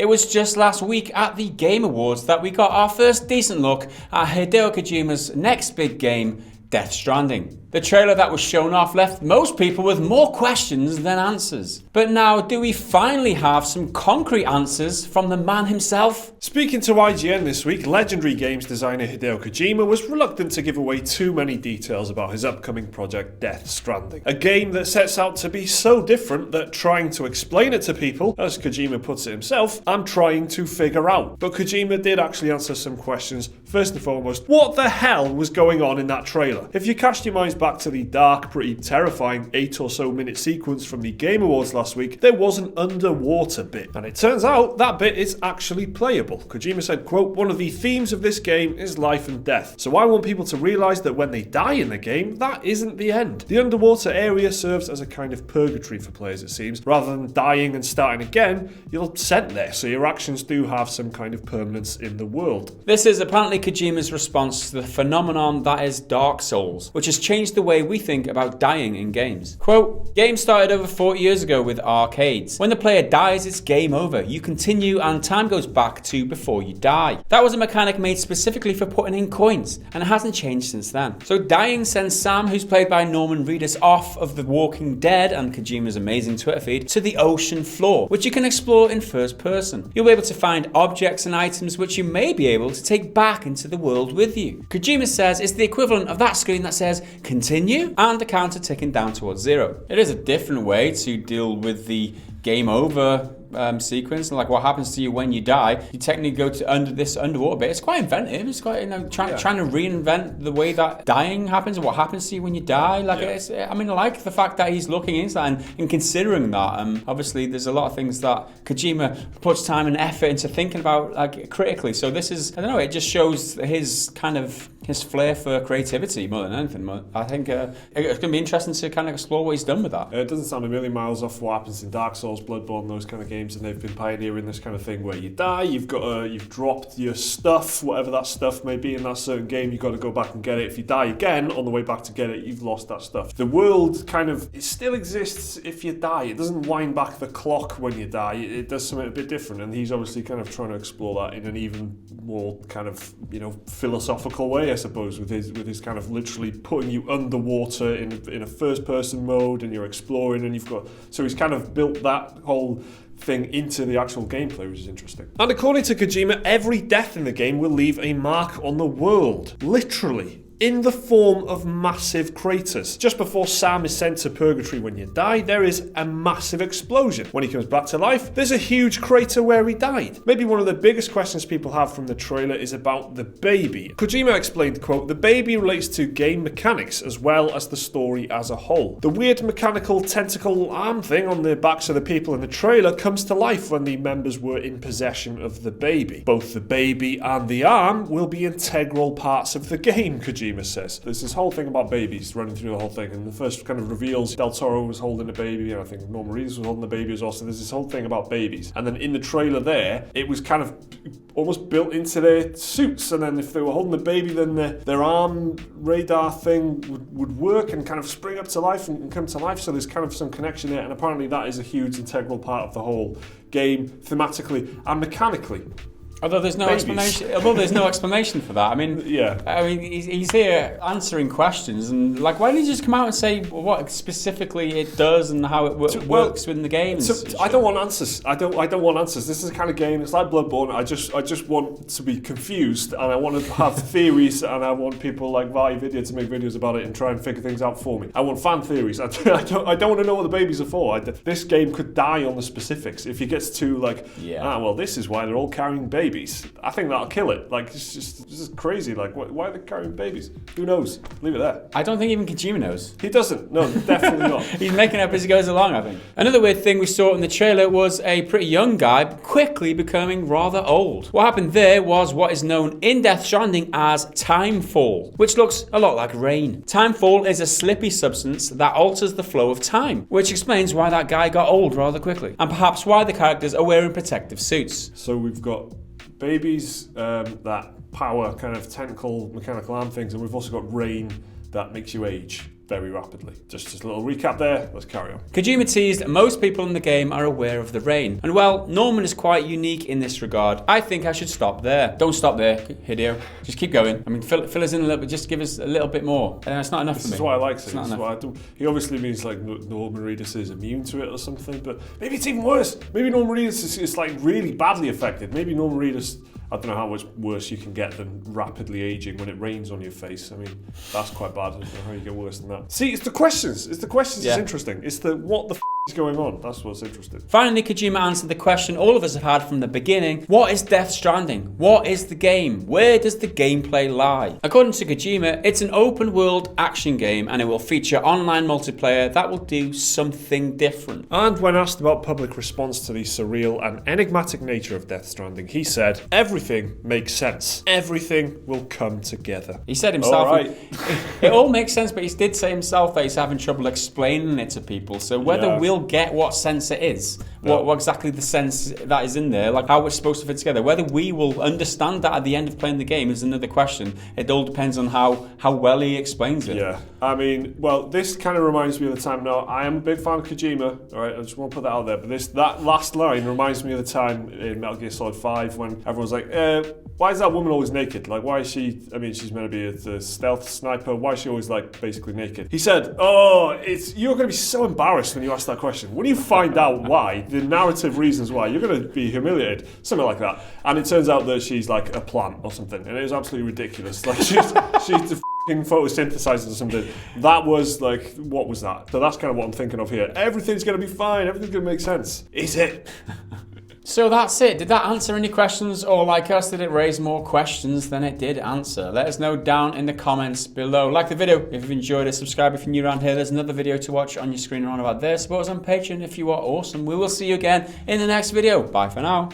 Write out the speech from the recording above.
It was just last week at the Game Awards that we got our first decent look at Hideo Kojima's next big game, Death Stranding. The trailer that was shown off left most people with more questions than answers. But now, do we finally have some concrete answers from the man himself? Speaking to IGN this week, legendary games designer Hideo Kojima was reluctant to give away too many details about his upcoming project Death Stranding. A game that sets out to be so different that trying to explain it to people, as Kojima puts it himself, I'm trying to figure out. But Kojima did actually answer some questions. First and foremost, what the hell was going on in that trailer? If you cast your minds back to the dark, pretty terrifying 8 or so minute sequence from the Game Awards last week, there was an underwater bit. And it turns out that bit is actually playable. Kojima said, quote, "One of the themes of this game is life and death. So I want people to realise that when they die in the game, that isn't the end. The underwater area serves as a kind of purgatory for players, it seems. Rather than dying and starting again, you're sent there, so your actions do have some kind of permanence in the world." This is apparently Kojima's response to the phenomenon that is Dark Souls, which has changed the way we think about dying in games. Quote, "Games started over 40 years ago with arcades. When the player dies, it's game over. You continue and time goes back to before you die. That was a mechanic made specifically for putting in coins, and it hasn't changed since then. So dying sends Sam, who's played by Norman Reedus, off of The Walking Dead and Kojima's amazing Twitter feed, to the ocean floor, which you can explore in first person. You'll be able to find objects and items which you may be able to take back into the world with you. Kojima says it's the equivalent of that screen that says, continue, and the counter ticking down towards zero. It is a different way to deal with the game over sequence, and like what happens to you when you die. You technically go to this underwater bit. It's quite inventive. It's quite, trying to reinvent the way that dying happens and what happens to you when you die. I like the fact that he's looking into that and considering that. Obviously, there's a lot of things that Kojima puts time and effort into thinking about, like, critically. So this is, I don't know, it just shows his flair for creativity more than anything. I think it's going to be interesting to kind of explore what he's done with that. It doesn't sound a million miles off what happens in Dark Souls, Bloodborne, those kind of games, and they've been pioneering this kind of thing where you die, you've dropped your stuff, whatever that stuff may be in that certain game, you've got to go back and get it. If you die again on the way back to get it, you've lost that stuff. The world it still exists if you die. It doesn't wind back the clock when you die. It does something a bit different, and he's obviously kind of trying to explore that in an even more kind of, philosophical way, I suppose, with his kind of literally putting you underwater in a first person mode, and you're exploring, and so he's kind of built that whole thing into the actual gameplay, which is interesting. And according to Kojima, every death in the game will leave a mark on the world. Literally. In the form of massive craters. Just before Sam is sent to purgatory when you die, there is a massive explosion. When he comes back to life, there's a huge crater where he died. Maybe one of the biggest questions people have from the trailer is about the baby. Kojima explained, quote, "The baby relates to game mechanics as well as the story as a whole. The weird mechanical tentacle arm thing on the backs of the people in the trailer comes to life when the members were in possession of the baby. Both the baby and the arm will be integral parts of the game," Kojima says. There's this whole thing about babies running through the whole thing, and the first kind of reveals Del Toro was holding a baby, and I think Norman Reedus was holding the baby as well, so there's this whole thing about babies. And then in the trailer there, it was kind of almost built into their suits, and then if they were holding the baby, then their arm radar thing would work and kind of spring up to life and come to life, so there's kind of some connection there, and apparently that is a huge integral part of the whole game, thematically and mechanically. Although there's no explanation for that. He's here answering questions, and why didn't he just come out and say what specifically it does and how it works within the game? I don't want answers. I don't want answers. This is the kind of game. It's like Bloodborne. I just want to be confused, and I want to have theories, and I want people like ViVideo to make videos about it and try and figure things out for me. I want fan theories. I don't want to know what the babies are for. This game could die on the specifics if he gets to this is why they're all carrying babies. I think that'll kill it. It's just crazy. Why are they carrying babies? Who knows? Leave it there. I don't think even Kojima knows. He doesn't. No, definitely not. He's making it up as he goes along, I think. Another weird thing we saw in the trailer was a pretty young guy quickly becoming rather old. What happened there was what is known in Death Stranding as timefall, which looks a lot like rain. Timefall is a slippy substance that alters the flow of time, which explains why that guy got old rather quickly, and perhaps why the characters are wearing protective suits. So we've got babies that power kind of tentacle mechanical arm things, and we've also got rain that makes you age. very rapidly. Just a little recap there. Let's carry on. Kojima teased most people in the game are aware of the rain. And while Norman is quite unique in this regard, I think I should stop there. Don't stop there, Hideo. Just keep going. I mean, fill us in a little bit. Just give us a little bit more. It's not enough for me. This is why I like it. It's not enough. He obviously means like Norman Reedus is immune to it or something, but maybe it's even worse. Maybe Norman Reedus is like really badly affected. Maybe Norman Reedus, I don't know how much worse you can get than rapidly aging when it rains on your face. I mean, that's quite bad. I don't know how you get worse than that. See, it's the questions. It's interesting. It's the what the is going on. That's what's interesting. Finally, Kojima answered the question all of us have had from the beginning. What is Death Stranding? What is the game? Where does the gameplay lie? According to Kojima, it's an open world action game and it will feature online multiplayer that will do something different. And when asked about public response to the surreal and enigmatic nature of Death Stranding, he said, everything makes sense. Everything will come together. He said himself, it all makes sense, but he did say himself that he's having trouble explaining it to people. So whether we'll get what sense it is, what exactly the sense that is in there, like how it's supposed to fit together, whether we will understand that at the end of playing the game is another question. It all depends on how well he explains it. Yeah, I mean, well, this kind of reminds me of the time. Now, I am a big fan of Kojima. All right, I just want to put that out there. But that last line reminds me of the time in Metal Gear Solid 5 when everyone's like, why is that woman always naked? Like, why is she? I mean, she's meant to be a stealth sniper. Why is she always like basically naked? He said, you're going to be so embarrassed when you ask that question. When you find out why, the narrative reasons why, you're going to be humiliated, something like that. And it turns out that she's like a plant or something, and it was absolutely ridiculous. Like she's photosynthesizes or something. That was like, what was that? So that's kind of what I'm thinking of here. Everything's going to be fine. Everything's going to make sense. Is it? So that's it. Did that answer any questions? Or like us, did it raise more questions than it did answer? Let us know down in the comments below. Like the video if you've enjoyed it. Subscribe if you're new around here. There's another video to watch on your screen around about there. Support us on Patreon if you are awesome. We will see you again in the next video. Bye for now.